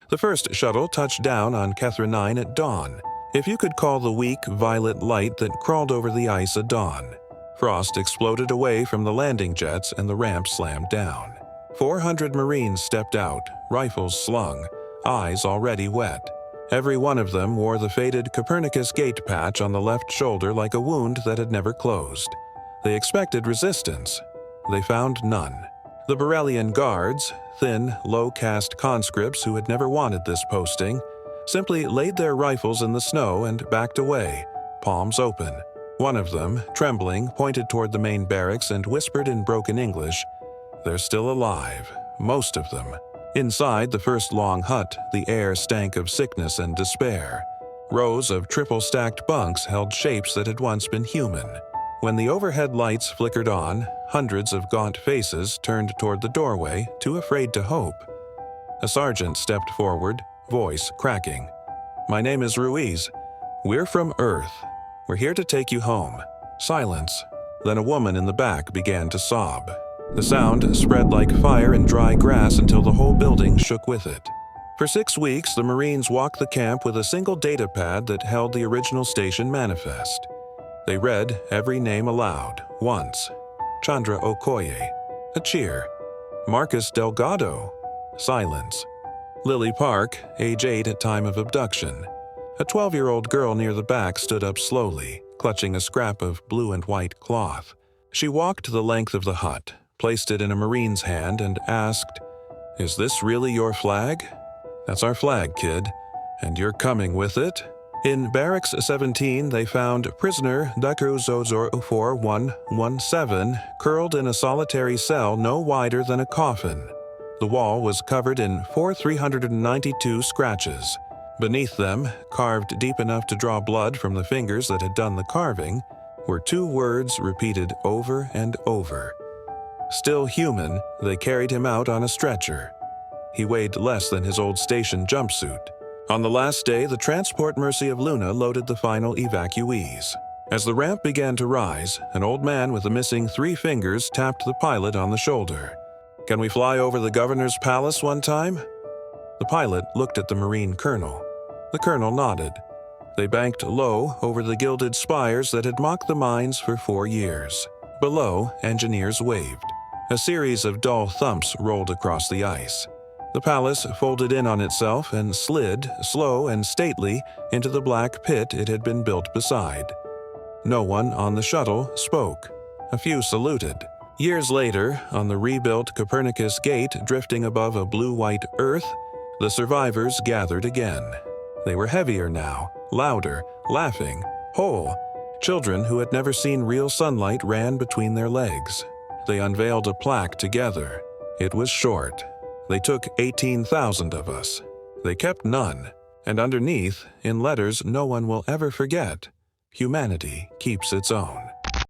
The first shuttle touched down on Kethra 9 at dawn, if you could call the weak violet light that crawled over the ice a dawn. Frost exploded away from the landing jets and the ramp slammed down. 400 Marines stepped out, rifles slung, eyes already wet. Every one of them wore the faded Copernicus gate patch on the left shoulder like a wound that had never closed. They expected resistance. They found none. The Borellian guards, thin, low-caste conscripts who had never wanted this posting, simply laid their rifles in the snow and backed away, palms open. One of them, trembling, pointed toward the main barracks and whispered in broken English, "They're still alive, most of them." Inside the first long hut, the air stank of sickness and despair. Rows of triple-stacked bunks held shapes that had once been human. When the overhead lights flickered on, hundreds of gaunt faces turned toward the doorway, too afraid to hope. A sergeant stepped forward, voice cracking. "My name is Ruiz. We're from Earth. We're here to take you home." Silence. Then a woman in the back began to sob. The sound spread like fire in dry grass until the whole building shook with it. For 6 weeks, the Marines walked the camp with a single data pad that held the original station manifest. They read every name aloud, once. Chandra Okoye. A cheer. Marcus Delgado. Silence. Lily Park, age 8 at time of abduction. A 12-year-old girl near the back stood up slowly, clutching a scrap of blue and white cloth. She walked the length of the hut, placed it in a Marine's hand, and asked, "Is this really your flag?" "That's our flag, kid. And you're coming with it?" In Barracks 17, they found prisoner Dakuzozor 4117 curled in a solitary cell no wider than a coffin. The wall was covered in 4,392 scratches. Beneath them, carved deep enough to draw blood from the fingers that had done the carving, were 2 words repeated over and over. Still human, they carried him out on a stretcher. He weighed less than his old station jumpsuit. On the last day, the transport Mercy of Luna loaded the final evacuees. As the ramp began to rise, an old man with a missing 3 fingers tapped the pilot on the shoulder. "Can we fly over the governor's palace one time?" The pilot looked at the Marine colonel. The colonel nodded. They banked low over the gilded spires that had mocked the mines for 4 years. Below, engineers waved. A series of dull thumps rolled across the ice. The palace folded in on itself and slid, slow and stately, into the black pit it had been built beside. No one on the shuttle spoke. A few saluted. Years later, on the rebuilt Copernicus Gate drifting above a blue-white Earth, the survivors gathered again. They were heavier now, louder, laughing, whole. Children who had never seen real sunlight ran between their legs. They unveiled a plaque together. It was short. They took 18,000 of us. They kept none. And underneath, in letters no one will ever forget, humanity keeps its own.